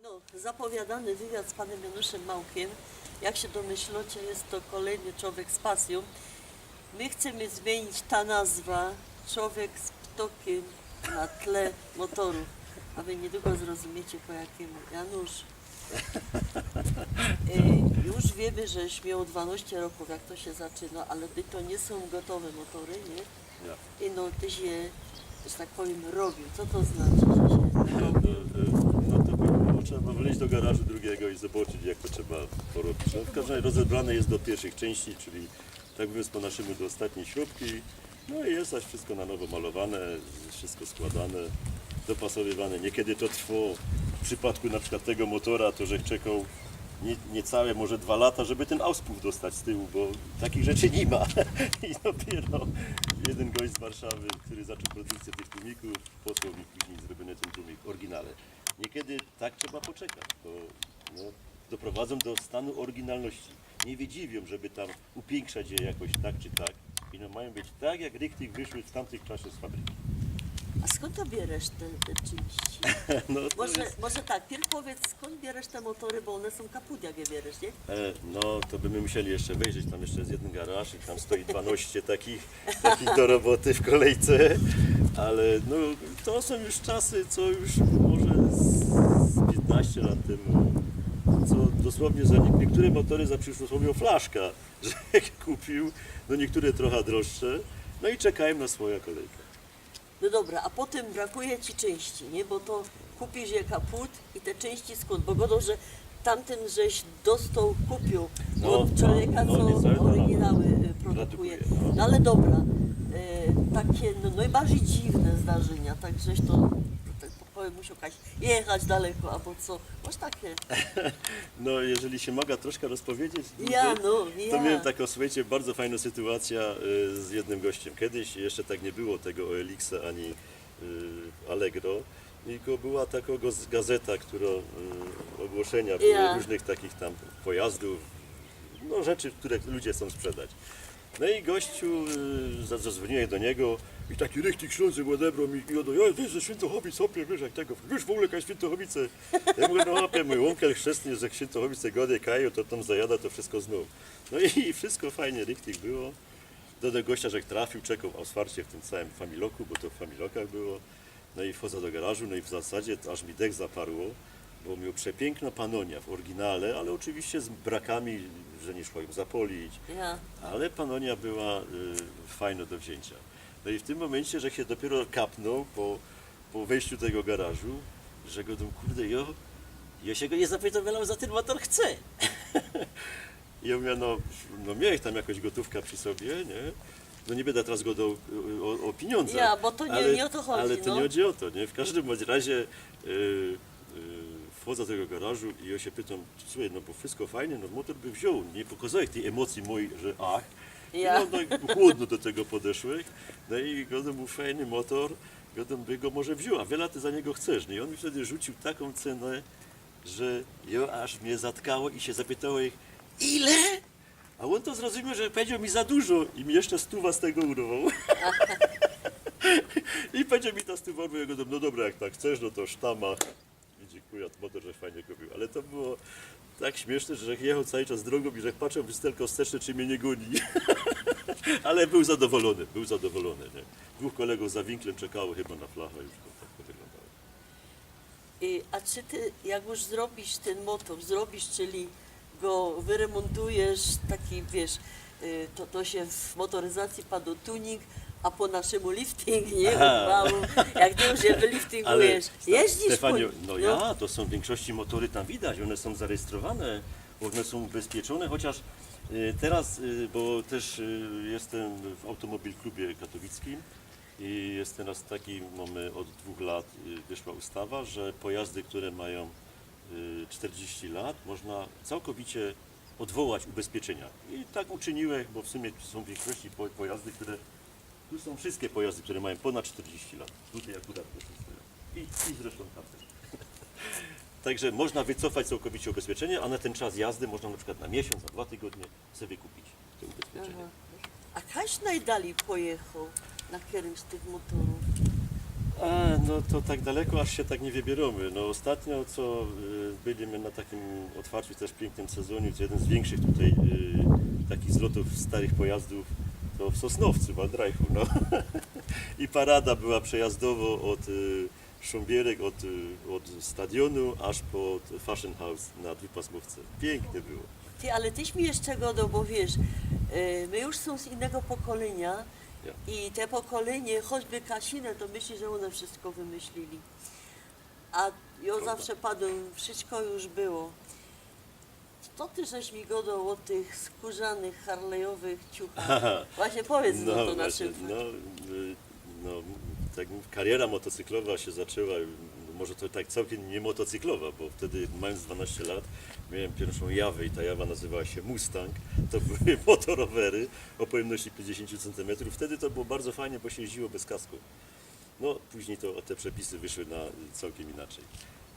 No, zapowiadany wywiad z panem Januszem Małkiem. Jak się domyślocie, jest to kolejny człowiek z pasją. My chcemy zmienić ta nazwa człowiek z ptokiem na tle motoru. A wy niedługo zrozumiecie po jakiemu. Janusz, już wiemy, żeś miał 12 roków, jak to się zaczyna, ale to nie są gotowe motory, nie? Ja. I no, tyś je, że tak powiem, robił. Co to znaczy, że się robił? No to było, trzeba wleźć do garażu drugiego i zobaczyć, jak to trzeba porobić. No, w każdym razie rozebrane jest do pierwszych części, czyli tak mówiąc po naszemu do ostatniej śrubki. No i jest aż wszystko na nowo malowane, wszystko składane, dopasowywane. Niekiedy to trwało, w przypadku na przykład tego motora, to że czekał niecałe może 2 lata, żeby ten auspuff dostać z tyłu, bo takich rzeczy nie ma. I dopiero jeden gość z Warszawy, który zaczął produkcję tych tłumików, posłał mi później zrobiony ten tłumik w oryginale. Niekiedy tak trzeba poczekać, bo no, doprowadzą do stanu oryginalności. Nie wiedziwią, żeby tam upiększać je jakoś tak czy tak. I no mają być tak, jak richtig wyszły w tamtych czasach z fabryki. A skąd to bierzesz te części? No, to Może tak, pierw powiedz, skąd bierzesz te motory, bo one są kaput, jak je bierzesz, nie? No to byśmy musieli jeszcze wejrzeć, tam jeszcze jest jeden garaż i tam stoi 12 takich do roboty w kolejce, ale no to są już czasy, co już może z 15 lat temu, co dosłownie za niektóre motory za przysłowią flaszka, że kupił, no niektóre trochę droższe, no i czekają na swoją kolejkę. No dobra, a potem brakuje ci części, nie? Bo to kupisz je kaput i te części skąd? Bo godą, że tamten żeś dostał, kupił od człowieka, no, co niecałe oryginały produkuje. produkuje, no. No ale dobra, takie no, najbardziej dziwne zdarzenia, tak żeś to, tak powiem, musiał jechać daleko, albo co? Masz takie? No jeżeli się mogę troszkę rozpowiedzieć, to miałem taką, słuchajcie, bardzo fajną sytuację z jednym gościem. Kiedyś jeszcze tak nie było tego OLX ani Allegro, tylko była taka gazeta, która ogłoszenia były różnych takich tam pojazdów, no rzeczy, które ludzie chcą sprzedać. No i gościu, zadzwoniłem do niego i taki richtig ślązy odebrał mi i odebrał, ja wiesz, ze Świętochowic, hopie, wiesz jak tego, wiesz w ogóle jaka Świętochowice. Ja mówię, no hopie, mój onkel chrzestny, że Świętochowice gody kają, to tam zajada to wszystko znów. No i wszystko fajnie, richtig było. Do tego gościa, że trafił, czekał w otwarcie w tym całym Familoku, bo to w Familokach było. No i wchodzę do garażu, no i w zasadzie aż mi dech zaparło, bo miał przepiękna Panonia w oryginale, ale oczywiście z brakami, że nie szło ją zapolić. Ale Panonia była fajna do wzięcia. No i w tym momencie, że się dopiero kapnął po wejściu do tego garażu, że go tam, kurde, ja się go nie zapytam, ale on za ten motor chce. I ja mówię, no miałeś tam jakąś gotówkę przy sobie, nie? No nie będę teraz go o pieniądze. Bo to nie o to chodzi. Ale to nie chodzi o to, nie? W każdym bądź razie wchodzę do tego garażu i ja się pytam, słuchaj, no bo wszystko fajnie, no motor by wziął, nie pokazałeś tej emocji mojej, że ach. No chłodno do tego podeszłeś, no i godem był fajny motor, godem by go może wziął, a wiele ty za niego chcesz, nie? I on mi wtedy rzucił taką cenę, że aż mnie zatkało i się zapytało ich, ile? A on to zrozumiał, że powiedział mi za dużo i mi jeszcze 100 z tego urwał. I powiedział mi ta 100, ja go no dobra, jak tak chcesz, no to sztama. I dziękuję, motor, że fajnie kupił. Ale to było tak śmieszne, że jechał cały czas drogą i że patrzył w lusterko wsteczne, czy mnie nie goni. Ale był zadowolony, nie? 2 kolegów za winklem czekało chyba na flachę, już to tak wyglądało. A czy ty, jak już zrobisz ten motor, czyli go wyremontujesz, taki wiesz, to się w motoryzacji padł tuning, a po naszemu lifting, nie? Jak ty już je wyliftingujesz, jeździsz Stefaniu, to są w większości motory tam widać, one są zarejestrowane, one są ubezpieczone, chociaż teraz, bo też jestem w Automobil Klubie Katowickim i jest teraz taki, mamy od 2 lat wyszła ustawa, że pojazdy, które mają 40 lat, można całkowicie odwołać ubezpieczenia. I tak uczyniłem, bo w sumie są w większości pojazdy, tu są wszystkie pojazdy, które mają ponad 40 lat. Tutaj akurat to wszystko. I zresztą tamten. Także można wycofać całkowicie ubezpieczenie, a na ten czas jazdy można na przykład na miesiąc, na 2 tygodnie sobie kupić to ubezpieczenie. A kaś najdalej pojechał na którymś z tych motorów? No to tak daleko, aż się tak nie wybieramy. No ostatnio, co byliśmy na takim otwarciu też pięknym sezonie, to jeden z większych tutaj takich zlotów starych pojazdów, to w Sosnowcu, w Waldreichu, no. I parada była przejazdowo od Sząbierek, od stadionu, aż pod Fashion House na dwupasmówce. Pięknie było. Ty, ale tyś mi jeszcze godo, bo wiesz, my już są z innego pokolenia Ja. i te pokolenie, choćby Kasinę, to myśli, że one wszystko wymyślili. A ja Prawda. zawsze padłem, wszystko już było. Co ty żeś mi godał o tych skórzanych, harlejowych ciuchach? Właśnie powiedz no, to właśnie, naszym. no, tak kariera motocyklowa się zaczęła, może to tak całkiem nie motocyklowa, bo wtedy mając 12 lat miałem pierwszą jawę i ta jawa nazywała się Mustang. To były motorowery o pojemności 50 cm. Wtedy to było bardzo fajnie, bo się jeździło bez kasku. No później te przepisy wyszły na całkiem inaczej.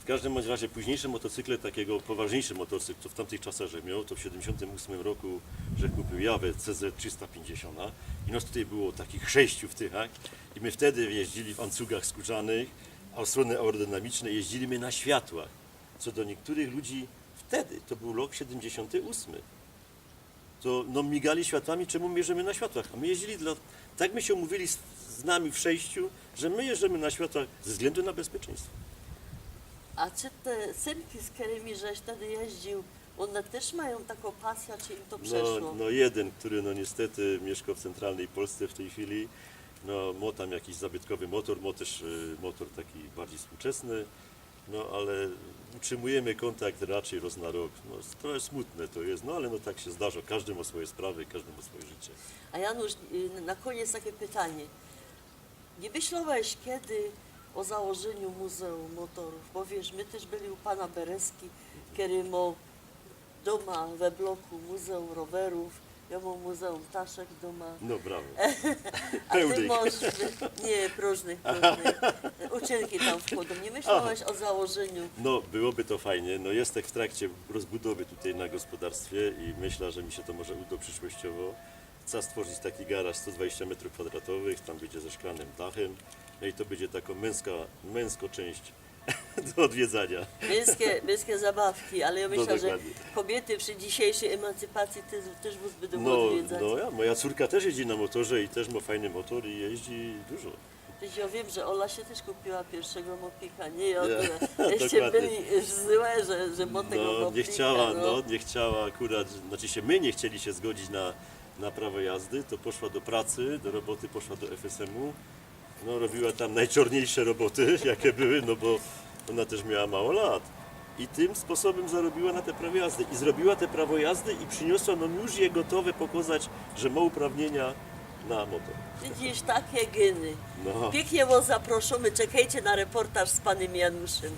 W każdym bądź razie późniejsze motocykle, takiego poważniejszy motocykl, co w tamtych czasach, że miał, to w 78 roku, że kupił Jawę CZ 350 i nas tutaj było takich 6 w tychach i my wtedy jeździli w ancugach skórzanych, a od strony aerodynamicznej jeździliśmy na światłach, co do niektórych ludzi wtedy, to był rok 78, to no, migali światłami, czemu mierzymy na światłach, a my jeździli tak my się umówili z nami w 6, że my jeżdżamy na światłach ze względu na bezpieczeństwo. A czy te synki, z którymi żeś wtedy jeździł, one też mają taką pasję, czy im to przeszło? No jeden, który no niestety mieszka w centralnej Polsce w tej chwili, no ma tam jakiś zabytkowy motor, ma też motor taki bardziej współczesny, no ale utrzymujemy kontakt raczej raz na rok. No trochę smutne to jest, no ale no tak się zdarza, każdy ma swoje sprawy, każdy ma swoje życie. A Janusz, na koniec takie pytanie. Nie myślałeś kiedy o założeniu Muzeum Motorów? Bo wiesz, my też byli u pana Bereski, który ma doma we bloku Muzeum Rowerów, ja mam Muzeum Taszek doma. No brawo. A ty Pełnych. możesz, nie, próżnych. Uczynki tam wchodzą. Nie myślałeś o założeniu? No byłoby to fajnie, no jestem w trakcie rozbudowy tutaj na gospodarstwie i myślę, że mi się to może uda przyszłościowo. Chcę stworzyć taki garaż 120 m2, tam będzie ze szklanym dachem, no i to będzie taką męską część do odwiedzania. Męskie zabawki, ale ja myślę, że dokładnie. kobiety przy dzisiejszej emancypacji też będą No, odwiedzać. moja córka też jeździ na motorze i też ma fajny motor i jeździ dużo. Przecież ja wiem, że Ola się też kupiła pierwszego mopika, nie? Ja, Ja, jeszcze dokładnie. byli złe, że ma tego No, mopika. nie chciała, nie chciała akurat, znaczy się my nie chcieli się zgodzić na prawo jazdy, to poszła do pracy, do roboty poszła do FSM-u, no robiła tam najczorniejsze roboty, jakie były, no bo ona też miała mało lat. I tym sposobem zarobiła na te prawo jazdy. I zrobiła te prawo jazdy i przyniosła nam już je gotowe pokazać, że ma uprawnienia na motor. Widzisz, takie gyny. No. Pięknie was zaproszamy, czekajcie na reportaż z panem Januszem.